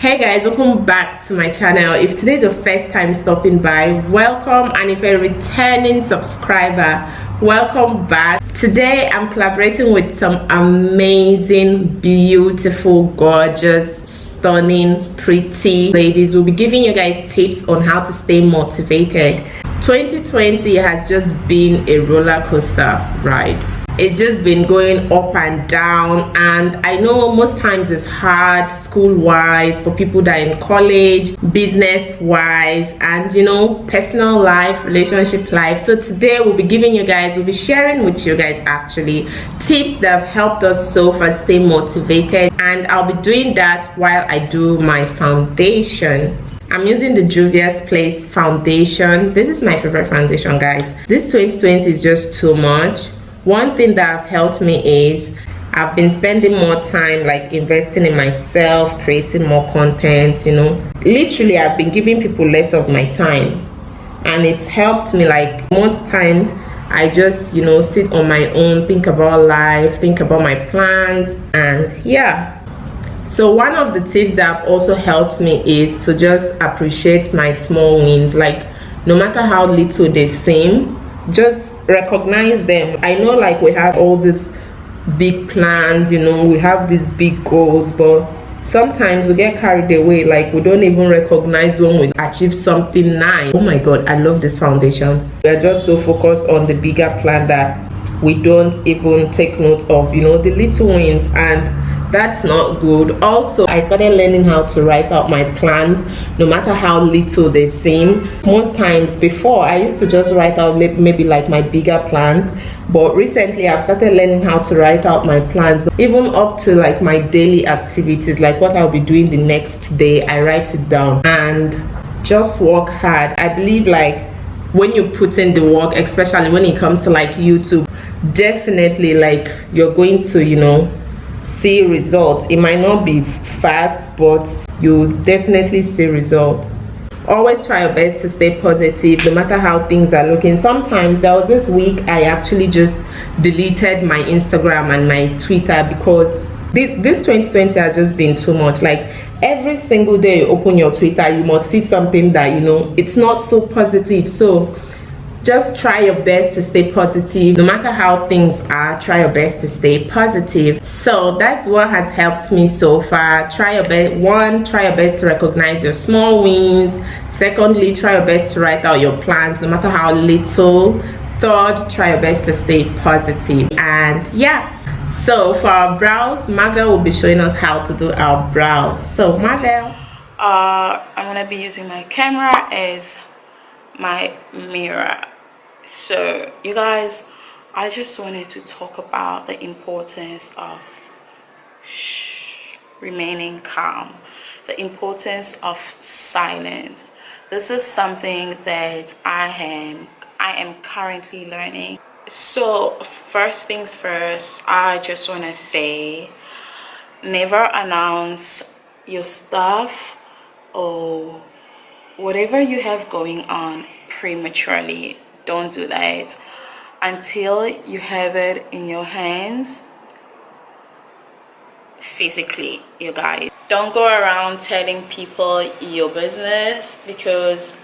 Hey guys, welcome back to my channel. If today is your first time stopping by, welcome, and if you're a returning subscriber, welcome back. Today I'm collaborating with some amazing, beautiful, gorgeous, stunning, pretty ladies. We'll be giving you guys tips on how to stay motivated. 2020 has just been a roller coaster ride. It's just been going up and down, and I know most times it's hard school-wise for people that are in college, business-wise, and personal life, relationship life. So today we'll be sharing with you guys actually tips that have helped us so far stay motivated, and I'll be doing that while I do my foundation. I'm using the Juvia's Place foundation. This is my favorite foundation, guys. This 2020 is just too much. One thing that have helped me is I've been spending more time like investing in myself, creating more content. Literally I've been giving people less of my time, and it's helped me. Like most times I just sit on my own, think about life, think about my plans, and yeah. So one of the tips that have also helped me is to just appreciate my small wins. Like no matter how little they seem, just recognize them. I know like we have all these big plans, we have these big goals, but sometimes we get carried away. Like we don't even recognize when we achieve something nice. Oh my god, I love this foundation. We are just so focused on the bigger plan that we don't even take note of the little wins, and that's not good. Also, I started learning how to write out my plans, no matter how little they seem. Most times before, I used to just write out maybe like my bigger plans, but recently I've started learning how to write out my plans, even up to like my daily activities, like what I'll be doing the next day. I write it down and just work hard. I believe like when you put in the work, especially when it comes to like YouTube, definitely like you're going to see results. It might not be fast, but you definitely see results. Always try your best to stay positive no matter how things are looking. Sometimes there was this week I actually just deleted my Instagram and my Twitter because this 2020 has just been too much. Like every single day you open your Twitter, you must see something that it's not so positive. So just try your best to stay positive. No matter how things are, try your best to stay positive. So that's what has helped me so far. Try your best. One, try your best to recognize your small wins. Secondly, try your best to write out your plans, no matter how little. Third, try your best to stay positive. And yeah, so for our brows, Merveille will be showing us how to do our brows. So Merveille, I'm gonna be using my camera as my mirror. So you guys, I just wanted to talk about the importance of remaining calm, the importance of silence. This is something that I am currently learning. So first things first, I just want to say, never announce your stuff or whatever you have going on prematurely. Don't do that until you have it in your hands physically. You guys, don't go around telling people your business, because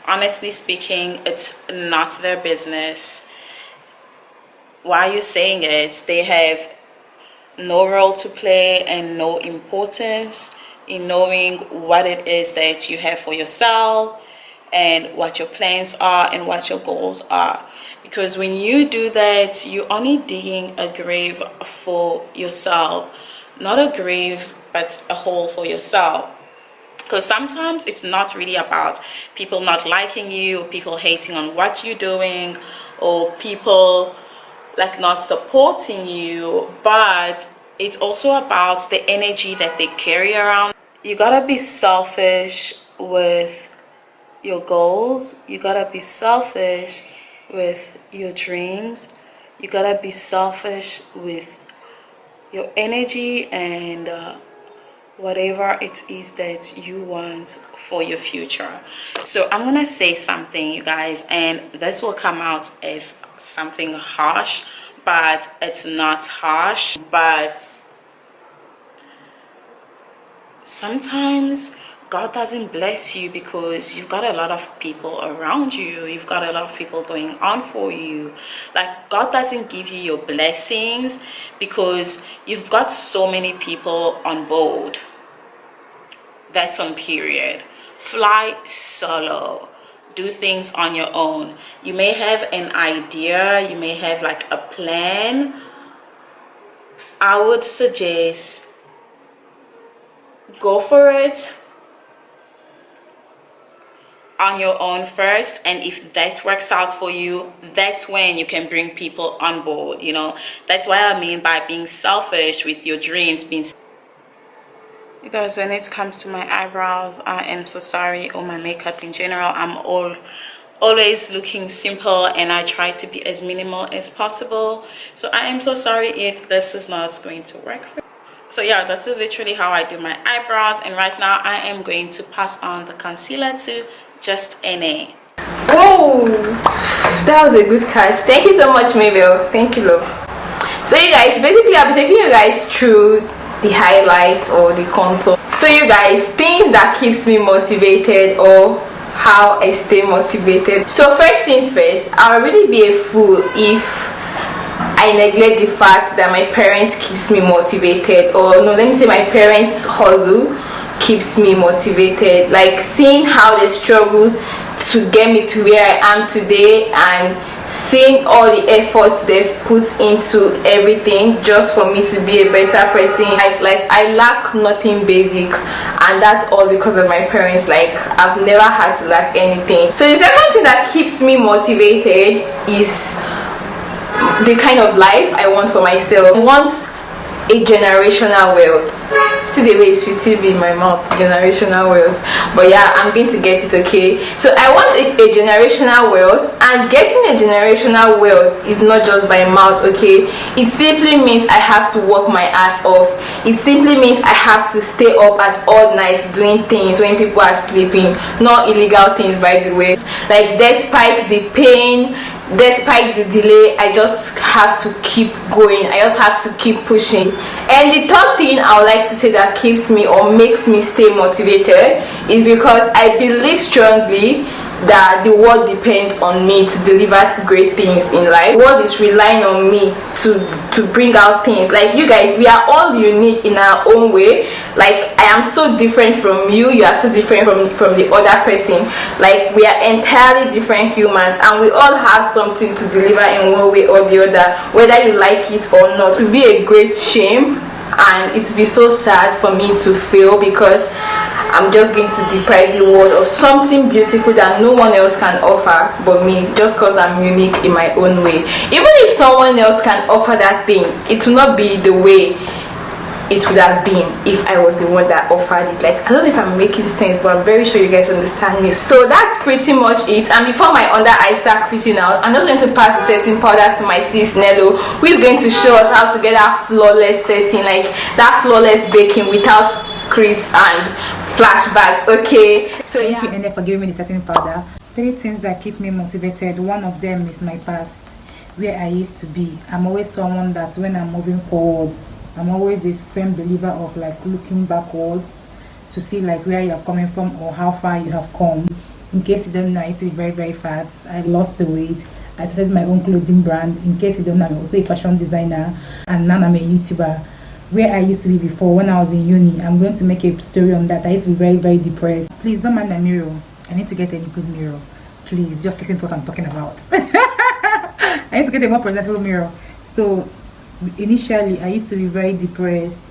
honestly speaking, it's not their business. Why are you saying it? They have no role to play and no importance in knowing what it is that you have for yourself and what your plans are and what your goals are. Because when you do that, you're only digging a grave for yourself. Not a grave, but a hole for yourself. Because sometimes it's not really about people not liking you, or people hating on what you're doing, or people like not supporting you, but it's also about the energy that they carry around. You gotta be selfish with your goals. You gotta be selfish with your dreams. You gotta be selfish with your energy and whatever it is that you want for your future. So I'm gonna say something, you guys, and this will come out as something harsh, but it's not harsh. But sometimes God doesn't bless you because you've got a lot of people around you. You've got a lot of people going on for you. Like, God doesn't give you your blessings because you've got so many people on board. That's on period. Fly solo. Do things on your own. You may have an idea. You may have like a plan. I would suggest go for it on your own first, and if that works out for you, that's when you can bring people on board. You know, that's what I mean by being selfish with your dreams. You guys, when it comes to my eyebrows, I am so sorry, or my makeup in general, I'm always looking simple, and I try to be as minimal as possible. So I am so sorry if this is not going to work for you. So yeah, this is literally how I do my eyebrows, and right now I am going to pass on the concealer to Just Ene. Oh, that was a good catch. Thank you so much, Mabel. Thank you, love. So you guys, basically I'll be taking you guys through the highlights or the contour. So you guys, things that keeps me motivated or how I stay motivated. So first things first, I'll really be a fool if I neglect the fact that my parents keeps me motivated, or no, let me say my parents hustle keeps me motivated. Like seeing how they struggle to get me to where I am today, and seeing all the efforts they've put into everything just for me to be a better person. I lack nothing basic, and that's all because of my parents. Like I've never had to lack anything. So the second thing that keeps me motivated is the kind of life I want for myself. I want a generational wealth. See the way it's fitting in my mouth, generational wealth. But yeah, I'm going to get it, okay? So I want a generational wealth, and getting a generational wealth is not just by mouth, okay? It simply means I have to work my ass off. It simply means I have to stay up at all night doing things when people are sleeping. Not illegal things, by the way. Like despite the pain, despite the delay, I just have to keep going. I just have to keep pushing. And the third thing I would like to say that keeps me or makes me stay motivated is because I believe strongly that the world depends on me to deliver great things in life. The world is relying on me to bring out things. Like you guys, we are all unique in our own way. Like I am so different from you, you are so different from the other person. Like we are entirely different humans, and we all have something to deliver in one way or the other, whether you like it or not. It would be a great shame, and it would be so sad for me to fail because I'm just going to deprive the world of something beautiful that no one else can offer but me, just because I'm unique in my own way. Even if someone else can offer that thing, it will not be the way it would have been if I was the one that offered it. Like, I don't know if I'm making sense, but I'm very sure you guys understand me. So that's pretty much it. And before my under eye start creasing out, I'm just going to pass the setting powder to my sis Nelo, who is going to show us how to get that flawless setting, like that flawless baking without crease and flashbacks. Okay, so thank you, Ene, for giving me the setting powder. 3 things that keep me motivated. One of them is my past, where I used to be. I'm always someone that when I'm moving forward, I'm always this firm believer of like looking backwards to see like where you're coming from or how far you have come. In case you don't know, I used to be very, very fat. I lost the weight. I started my own clothing brand. In case you don't know, I'm also a fashion designer, and now I'm a YouTuber. Where I used to be before when I was in uni, I'm going to make a story on that. I used to be very, very depressed. Please don't mind my mirror. I need to get a good mirror. Please, just listen to what I'm talking about. I need to get a more presentable mirror. So initially, I used to be very depressed.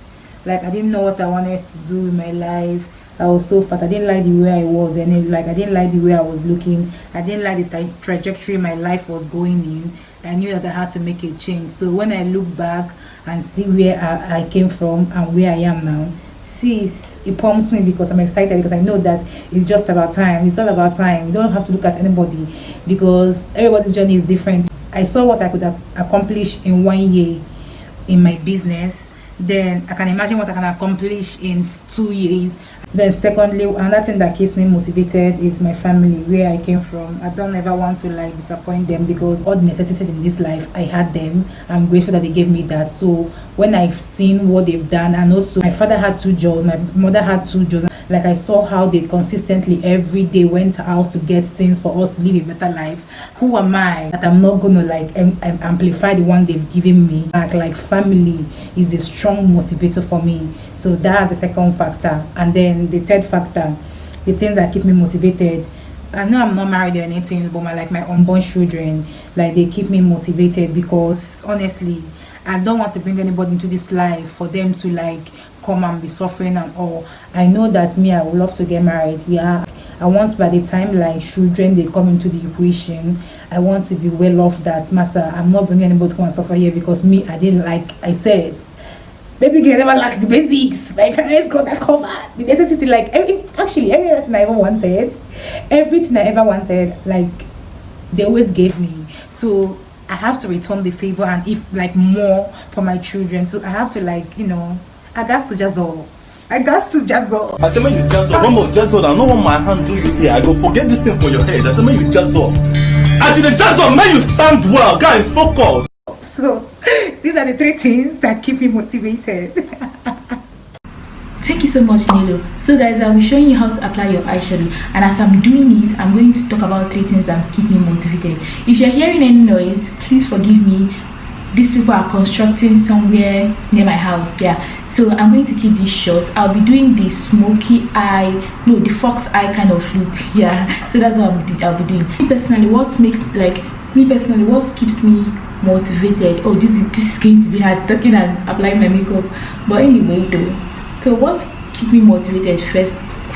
Like I didn't know what I wanted to do in my life. I was so fat. I didn't like the way I was, and like I didn't like the way I was looking. I didn't like the trajectory my life was going in. I knew that I had to make a change. So when I look back and see where I came from and where I am now, it pumps me because I'm excited, because I know that it's just about time. It's all about time. You don't have to look at anybody because everybody's journey is different. I saw what I could accomplish in 1 year in my business. Then I can imagine what I can accomplish in 2 years. Then secondly, another thing that keeps me motivated is my family, where I came from. I don't ever want to like disappoint them, because all the necessities in this life, I had them. I'm grateful that they gave me that. So when I've seen what they've done, and also my father had 2 jobs, my mother had 2 jobs, like I saw how they consistently every day went out to get things for us to live a better life. Who am I that I'm not gonna like amplify the one they've given me? Like family is a strong motivator for me. So that's the second factor. And then the third factor, the things that keep me motivated, I know I'm not married or anything, but my unborn children, like they keep me motivated, because honestly I don't want to bring anybody into this life for them to like come and be suffering and all. I know that I would love to get married. Yeah, I want by the time like children they come into the equation, I want to be well off that matter. I'm not bringing anybody to come and suffer here, because I didn't, like I said, baby girl never lacked the basics. My parents got that covered. The necessity, like everything I ever wanted, like they always gave me. So I have to return the favor, and if like more for my children. So I have to like, I got to jazzle. I say, when you jazzle, one more jazzle, I don't want my hand do you here. I go forget this thing for your head. I say, when you jazzle, as in the jazzle, man, you stand well, guy, focus. So these are the 3 things that keep me motivated. Thank you so much, Nelo. So guys, I'll be showing you how to apply your eyeshadow, and as I'm doing it, I'm going to talk about 3 things that keep me motivated. If you're hearing any noise, please forgive me. These people are constructing somewhere near my house. Yeah, so I'm going to keep this short. I'll be doing the smoky eye, no, the fox eye kind of look. Yeah, so that's what I'll be doing. Me personally, what keeps me motivated? Oh, this is going to be hard talking and applying my makeup, but anyway though. So what keeps me motivated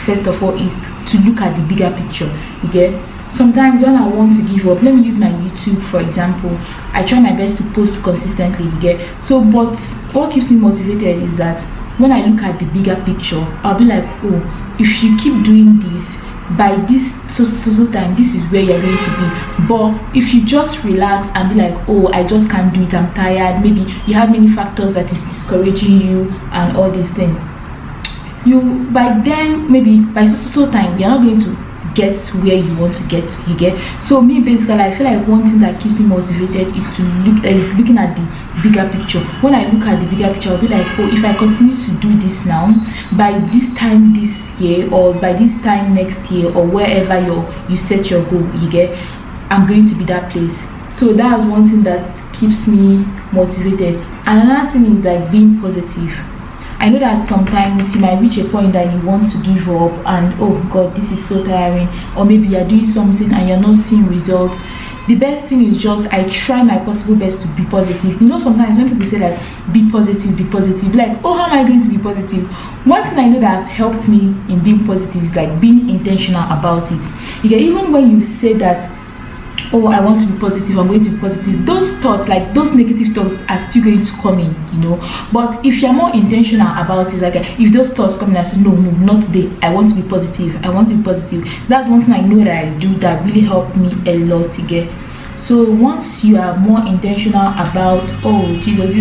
first of all is to look at the bigger picture. You get, sometimes when I want to give up, let me use my YouTube for example, I try my best to post consistently. You get, so but what keeps me motivated is that when I look at the bigger picture, I'll be like, oh, if you keep doing this, by this so time, this is where you're going to be. But if you just relax and be like, oh, I just can't do it, I'm tired, maybe you have many factors that is discouraging you and all these things, you by then, maybe by so time, you're not going to get where you want to get. You get, so me basically, I feel like one thing that keeps me motivated is to looking at the bigger picture. When I look at the bigger picture, I'll be like, oh, if I continue to do this now, by this time this year, or by this time next year, or wherever you set your goal, you get, I'm going to be that place. So that's one thing that keeps me motivated. And another thing is like being positive. I know that sometimes you might reach a point that you want to give up and, oh god, this is so tiring, or maybe you're doing something and you're not seeing results. The best thing is just, I try my possible best to be positive. You know, sometimes when people say that be positive, like, oh, how am I going to be positive? One thing I know that helped me in being positive is like being intentional about it. You get, even when you say that, oh, I want to be positive, I'm going to be positive, those thoughts, like those negative thoughts are still going to come in, you know. But if you're more intentional about it, like if those thoughts come in and say, no, not today, I want to be positive, that's one thing I know that I do that really helped me a lot to get. So once you are more intentional about, oh Jesus,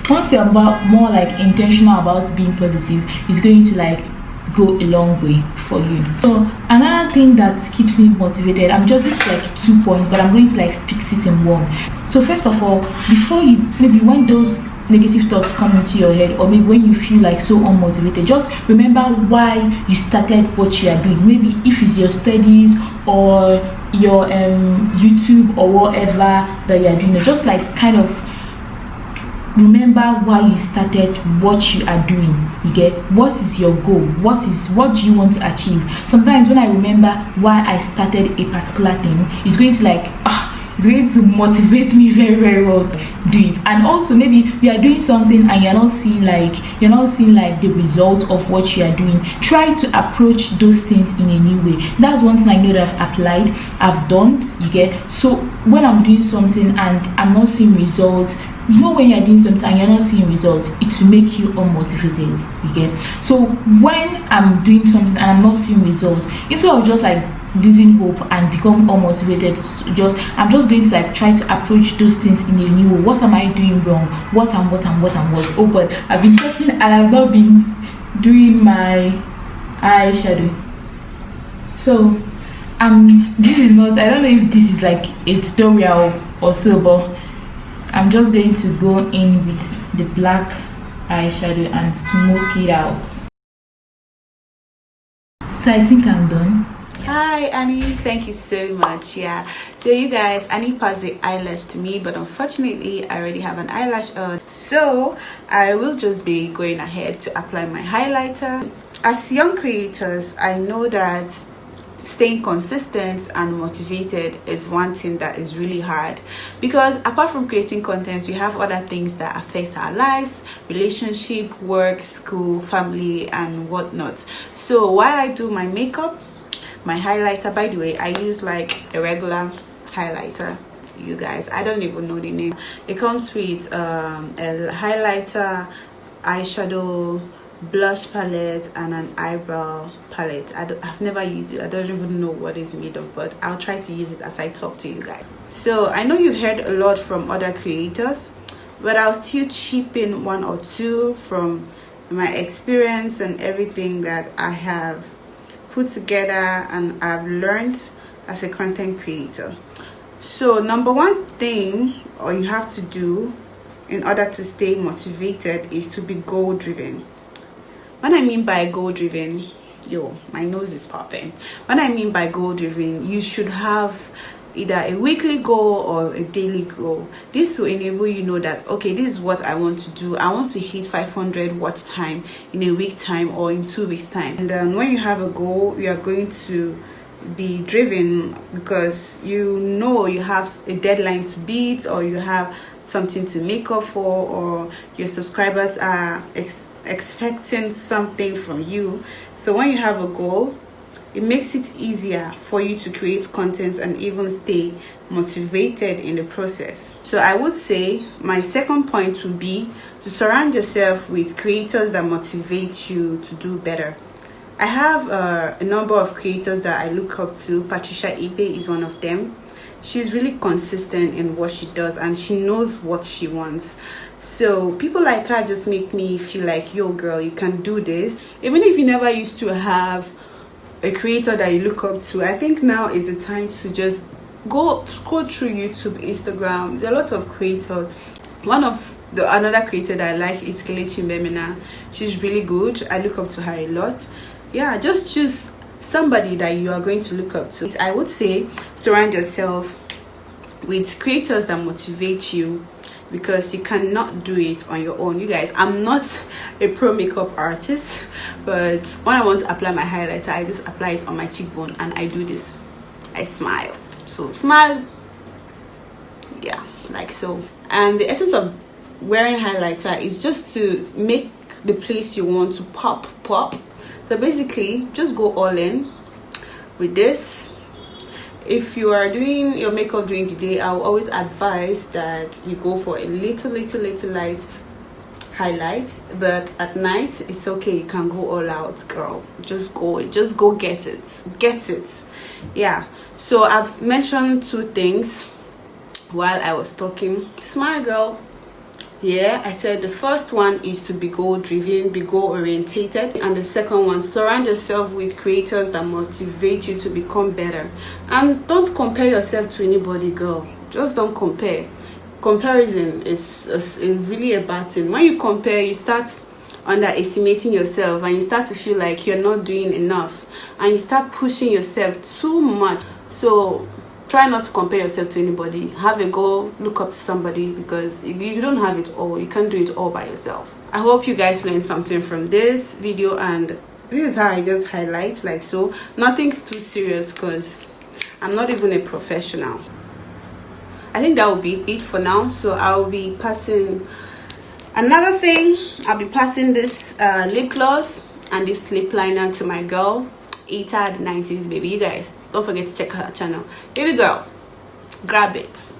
once you're more like intentional about being positive, it's going to like go a long way for you. So another thing that keeps me motivated, I'm just this like 2 points, but I'm going to like fix it in one. So first of all, before you, maybe when those negative thoughts come into your head, or maybe when you feel like so unmotivated, just remember why you started what you are doing. Maybe if it's your studies or your YouTube or whatever that you are doing, just like kind of remember why you started what you are doing. You get, what is your goal, what do you want to achieve? Sometimes when I remember why I started a particular thing, it's going to like it's going to motivate me very, very well to do it. And also maybe you are doing something and you're not seeing like the result of what you are doing. Try to approach those things in a new way. That's one thing I know that I've done. You get, so when I'm doing something and I'm not seeing results, you know, when you're doing something and you're not seeing results, it will make you unmotivated. You get, so when I'm doing something and I'm not seeing results, instead of just like losing hope and become unmotivated. I'm just going to like try to approach those things in a new way. What am I doing wrong? What? Oh God, I've been talking and I've not been doing my eyeshadow. So this is not, I don't know if this is like a tutorial or so, but I'm just going to go in with the black eyeshadow and smoke it out. So I think I'm done. Hi Annie, thank you so much. Yeah, so you guys, Annie passed the eyelash to me, but unfortunately I already have an eyelash on, so I will just be going ahead to apply my highlighter. As young creators, I know that staying consistent and motivated is one thing that is really hard, because apart from creating content, we have other things that affect our lives: relationship, work, school, family, and whatnot. So while I do my makeup, my highlighter, by the way, I use like a regular highlighter, you guys, I don't even know the name. It comes with a highlighter, eyeshadow, blush palette, and an eyebrow palette. I've never used it. I don't even know what it's made of, but I'll try to use it as I talk to you guys. So I know you've heard a lot from other creators, but I'll still chip in one or two from my experience and everything that I have put together and I've learned as a content creator. So number one thing you have to do in order to stay motivated is to be goal driven. When I mean by goal driven, my nose is popping. When I mean by goal driven, you should have either a weekly goal or a daily goal. This will enable you know that, okay, this is what I want to do. I want to hit 500 watch time in a week time or in 2 weeks time. And then when you have a goal, you are going to be driven because you know you have a deadline to beat, or you have something to make up for, or your subscribers are expecting something from you. So when you have a goal, it makes it easier for you to create content and even stay motivated in the process. So I would say my second point would be to surround yourself with creators that motivate you to do better. I have a number of creators that I look up to. Patricia Ibe is one of them. She's really consistent in what she does and she knows what she wants. So people like her just make me feel like, yo girl, you can do this. Even if you never used to have a creator that you look up to, I think now is the time to just go scroll through YouTube, Instagram. There are a lot of creators. Another creator that I like is Tricialoveibe. She's really good. I look up to her a lot. Yeah, just choose somebody that you are going to look up to. I would say surround yourself with creators that motivate you, because you cannot do it on your own. You guys, I'm not a pro makeup artist, but when I want to apply my highlighter, I just apply it on my cheekbone and I do this. I smile. So smile, yeah, like so. And the essence of wearing highlighter is just to make the place you want to pop. So basically, just go all in with this. If you are doing your makeup during the day, I will always advise that you go for a little light highlights, but at night it's okay, you can go all out, girl. Just go get it. Yeah, so I've mentioned two things while I was talking. Smile, girl. Yeah, I said the first one is to be goal driven, be goal orientated, and the second one, surround yourself with creators that motivate you to become better. And don't compare yourself to anybody, girl. Just don't compare. Comparison is really a bad thing. When you compare, you start underestimating yourself and you start to feel like you're not doing enough and you start pushing yourself too much. So try not to compare yourself to anybody. Have a goal, look up to somebody, because you don't have it all. You can't do it all by yourself. I hope you guys learned something from this video, and this is how I just highlight, like so. Nothing's too serious because I'm not even a professional. I think that will be it for now. So I'll be passing another thing. I'll be passing this lip gloss and this lip liner to my girl, Itz the 90s baby. You guys, don't forget to check out her channel. Baby girl, grab it.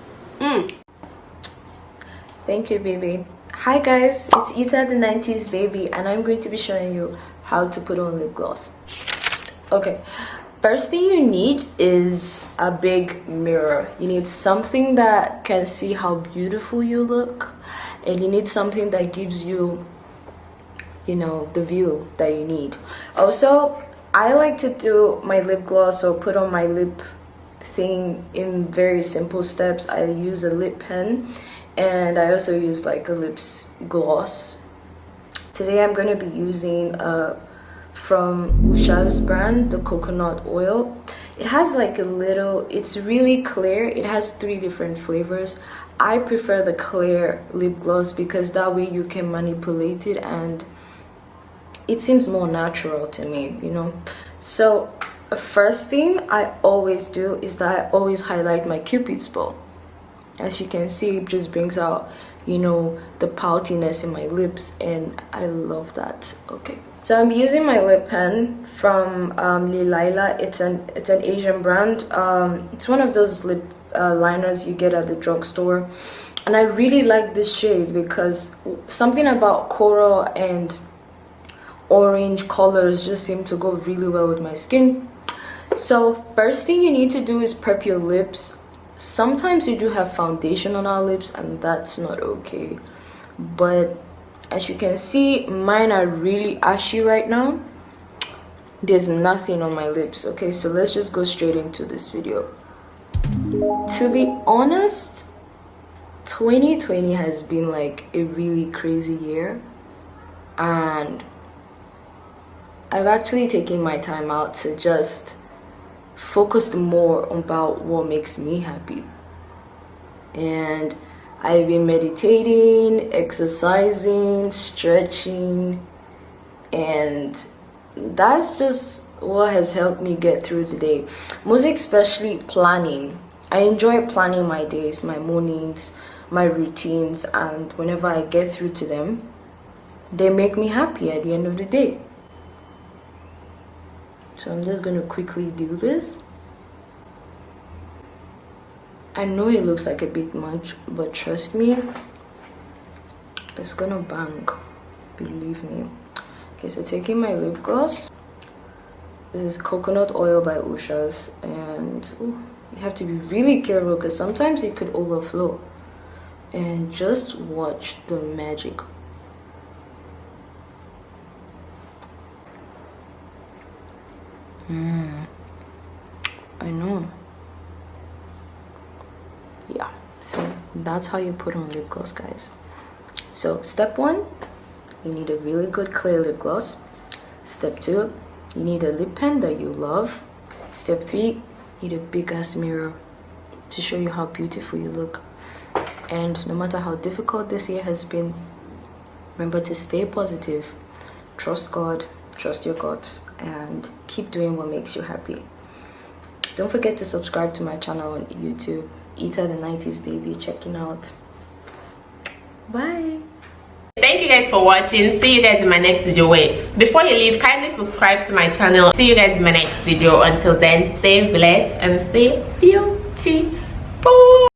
Thank you, baby. Hi guys, it's Itz the 90s baby, and I'm going to be showing you how to put on lip gloss. Okay, First thing you need is a big mirror. You need something that can see how beautiful you look, and you need something that gives you, you know, the view that you need. Also, I like to do my lip gloss or put on my lip thing in very simple steps. I use a lip pen, and I also use like a lips gloss. Today I'm going to be using from Ohio's brand, the coconut oil. It has like a little, it's really clear. It has 3 different flavors. I prefer the clear lip gloss because that way you can manipulate it and it seems more natural to me, you know. So first thing I always do is that I always highlight my Cupid's bow. As you can see, it just brings out, you know, the poutiness in my lips, and I love that. Okay, so I'm using my lip pen from Lila. It's an Asian brand. It's one of those lip liners you get at the drugstore, and I really like this shade because something about coral and orange colors just seem to go really well with my skin. So first thing you need to do is prep your lips. Sometimes you do have foundation on our lips, and that's not okay, but as you can see, mine are really ashy right now. There's nothing on my lips. Okay, so let's just go straight into this video. To be honest, 2020 has been like a really crazy year, and I've actually taken my time out to just focus more about what makes me happy. And I've been meditating, exercising, stretching, and that's just what has helped me get through today. Most especially planning. I enjoy planning my days, my mornings, my routines, and whenever I get through to them, they make me happy at the end of the day. So I'm just going to quickly do this. I know it looks like a bit much, but trust me, it's gonna bang, believe me. Okay, so taking my lip gloss. This is coconut oil by Ohio's, and you have to be really careful because sometimes it could overflow. And just watch the magic. I know. Yeah, so that's how you put on lip gloss, guys. So step 1, you need a really good clear lip gloss. Step 2, you need a lip pen that you love. Step 3, you need a big ass mirror to show you how beautiful you look. And no matter how difficult this year has been, remember to stay positive, trust God, trust your guts, and keep doing what makes you happy. Don't forget to subscribe to my channel on YouTube, Itz Bibi, checking out. Bye. Thank you guys for watching. See you guys in my next video. Wait, before you leave, kindly subscribe to my channel. See you guys in my next video. Until then, stay blessed and stay beautiful.